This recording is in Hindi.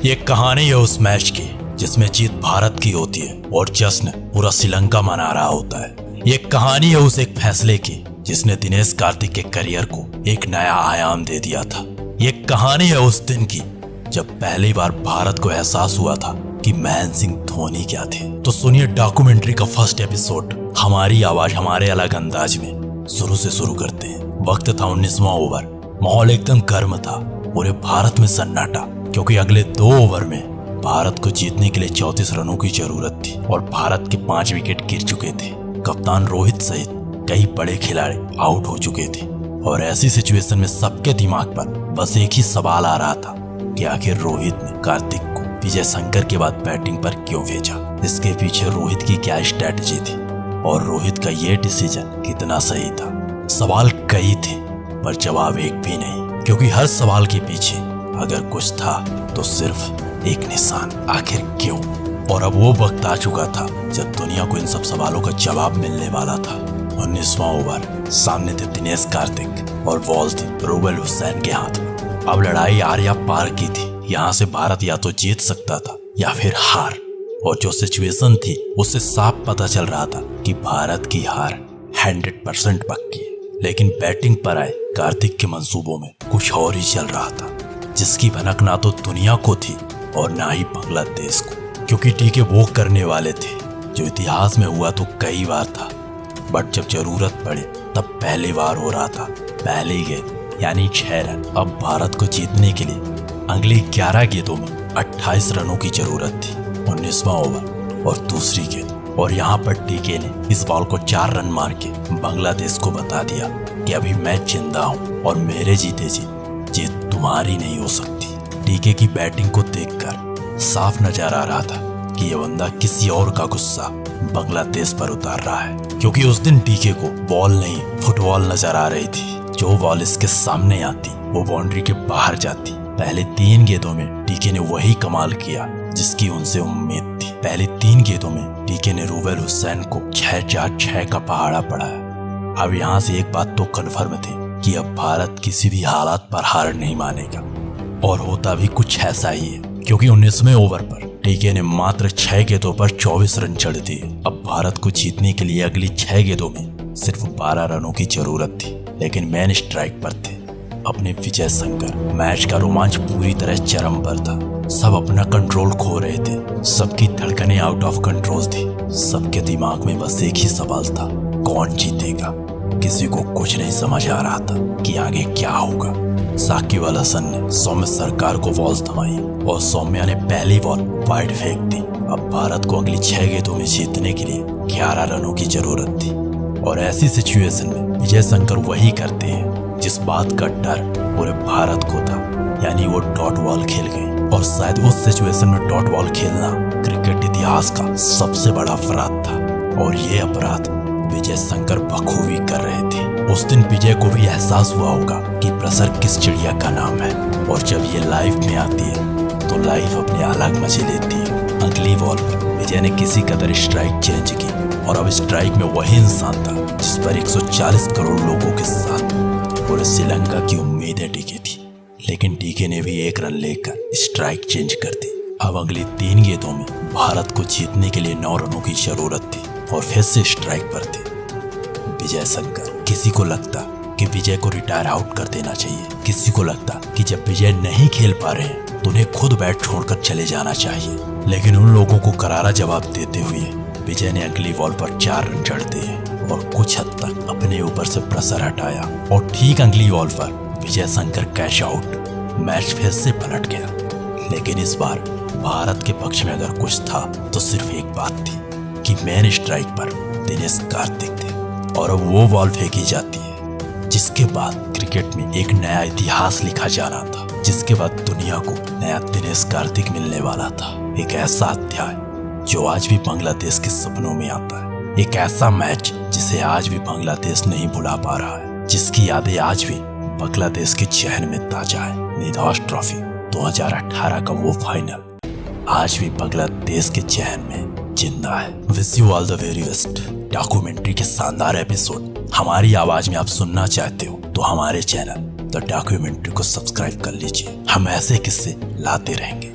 ये कहानी है उस मैच की जिसमें जीत भारत की होती है और जश्न पूरा श्रीलंका मना रहा होता है। ये कहानी है उस एक फैसले की जिसने दिनेश कार्तिक के करियर को एक नया आयाम दे दिया था। ये कहानी है उस दिन की जब पहली बार भारत को एहसास हुआ था कि महेंद्र सिंह धोनी क्या थे। तो सुनिए डॉक्यूमेंट्री का फर्स्ट एपिसोड हमारी आवाज हमारे अलग अंदाज में। शुरू से शुरू करते हैं। वक्त था 19वां ओवर। माहौल एकदम गर्म था। पूरे भारत में सन्नाटा, क्योंकि अगले 2 ओवर में भारत को जीतने के लिए 34 रनों की जरूरत थी और भारत के 5 विकेट गिर चुके थे। कप्तान रोहित सहित कई बड़े खिलाड़ी आउट हो चुके थे और ऐसी सिचुएशन में सबके दिमाग पर बस एक ही सवाल आ रहा था कि आखिर रोहित ने कार्तिक को विजय शंकर के बाद बैटिंग पर क्यों भेजा। इसके पीछे रोहित की क्या स्ट्रेटजी थी और रोहित का ये डिसीजन कितना सही था। सवाल कई थे पर जवाब एक भी नहीं, क्योंकि हर सवाल के पीछे अगर कुछ था तो सिर्फ एक निशान, आखिर क्यों। और अब वो वक्त आ चुका था जब दुनिया को इन सब सवालों का जवाब मिलने वाला था। 19वां ओवर। सामने थे दिनेश कार्तिक और बॉल थी रूबेल हुसैन के हाथ में। अब लड़ाई आर या पार की थी। यहाँ से भारत या तो जीत सकता था या फिर हार। और जो सिचुएशन थी उससे साफ पता चल रहा था कि भारत की हार 100% पक्की है। लेकिन बैटिंग पर आए कार्तिक के मंसूबों में कुछ और ही चल रहा था, जिसकी भनक ना तो दुनिया को थी और ना ही बांग्लादेश को। क्योंकि टीके वो करने वाले थे जो इतिहास में हुआ तो कई बार था, बट जब जरूरत पड़े तब पहली बार हो रहा था। पहली गेंद यानी 6 रन। अब भारत को जीतने के लिए अगली 11 गेंदों में 28 रनों की जरूरत थी। 19वां ओवर और दूसरी गेंद, और यहाँ पर टीके ने इस बॉल को 4 रन मार के बांग्लादेश को बता दिया कि अभी मैं जिंदा हूँ और मेरे जीते जीत तुम्हारी नहीं हो सकती। टीके की बैटिंग को देखकर साफ नजर आ रहा था कि ये बंदा किसी और का गुस्सा बांग्लादेश पर उतार रहा है, क्योंकि उस दिन टीके को बॉल नहीं फुटबॉल नजर आ रही थी। जो बॉल इसके सामने आती वो बाउंड्री के बाहर जाती। पहले 3 गेंदों में टीके ने वही कमाल किया जिसकी उनसे उम्मीद थी। पहले 3 गेंदों में टीके ने रूबेल हुसैन को 6-4-6 का पहाड़ा पड़ाया। अब यहाँ से एक बात तो कन्फर्म थी कि अब भारत किसी भी हालात पर हार नहीं मानेगा, और होता भी कुछ ऐसा ही है, क्योंकि 19वें ओवर पर टीके ने मात्र 6 गेंदों पर 24 रन चढ़ दिए। अब भारत को जीतने के लिए अगली 6 गेंदों में सिर्फ 12 रनों की जरूरत थी, लेकिन मैन स्ट्राइक पर थे अपने विजय शंकर। मैच का रोमांच पूरी तरह चरम पर था। सब अपना कंट्रोल खो रहे थे। सबकी धड़कनें आउट ऑफ कंट्रोल थी। सबके दिमाग में बस एक ही सवाल था, कौन जीतेगा। किसी को कुछ नहीं समझ आ रहा था कि आगे क्या होगा। साकिब अल हसन ने सौम्य सरकार को बॉल थमाई और सौम्या ने पहली बॉल वाइड फेंक दी। अब भारत को अगली 6 गेंदों में जीतने के लिए 11 रनों की जरूरत थी, और ऐसी सिचुएशन में विजय शंकर वही करते हैं जिस बात का डर पूरे भारत को था, यानी वो डॉट बॉल खेल गए। और शायद उस सिचुएशन में डॉट बॉल खेलना क्रिकेट इतिहास का सबसे बड़ा अपराध था, और ये अपराध विजय शंकर बखूबी कर रहे थे। उस दिन विजय को भी एहसास हुआ होगा कि प्रेशर किस चिड़िया का नाम है, और जब ये लाइफ में आती है तो लाइफ अपने अलग मजे लेती है। अगली बॉल पर विजय ने किसी कदर स्ट्राइक चेंज की, और अब स्ट्राइक में वही इंसान था जिस पर 140 करोड़ लोगों के साथ पूरे श्रीलंका की उम्मीदें टिकी थी। लेकिन टीके ने भी 1 रन लेकर स्ट्राइक चेंज कर दी। अब अगली 3 गेंदों में भारत को जीतने के लिए 9 रनों की जरूरत थी, और फिर से स्ट्राइक पर थे विजय शंकर। किसी को लगता कि विजय को रिटायर आउट कर देना चाहिए। किसी को लगता कि जब विजय नहीं खेल पा रहे हैं तो उन्हें खुद बैट छोड़कर चले जाना चाहिए। लेकिन उन लोगों को करारा जवाब देते हुए विजय ने अगली बॉल पर 4 रन जड़ दिए और कुछ हद तक अपने ऊपर से प्रेशर हटाया। और ठीक अगली बॉल पर Vijay Shankar catch out. Match फिर से पलट गया। लेकिन इस बार भारत के पक्ष में अगर कुछ था तो सिर्फ एक बात थी कि मैन स्ट्राइक पर दिनेश कार्तिक थे, और अब वो बॉल फेंकी जाती है जिसके बाद क्रिकेट में एक नया इतिहास लिखा जाना था, जिसके बाद दुनिया को नया दिनेश कार्तिक मिलने वाला था। एक ऐसा अध्याय जो आज भी बांग्लादेश के सपनों में आता है। एक ऐसा मैच जिसे आज भी बांग्लादेश नहीं भुला पा रहा है, जिसकी यादें आज भी बांग्लादेश के जहन में ताजा है। निधास ट्रॉफी 2018 का वो फाइनल आज भी बांग्लादेश के जहन में जिंदा है। Wish you all the very best. Documentary के शानदार एपिसोड हमारी आवाज में आप सुनना चाहते हो तो हमारे चैनल द डॉक्यूमेंट्री को सब्सक्राइब कर लीजिए। हम ऐसे किस्से लाते रहेंगे।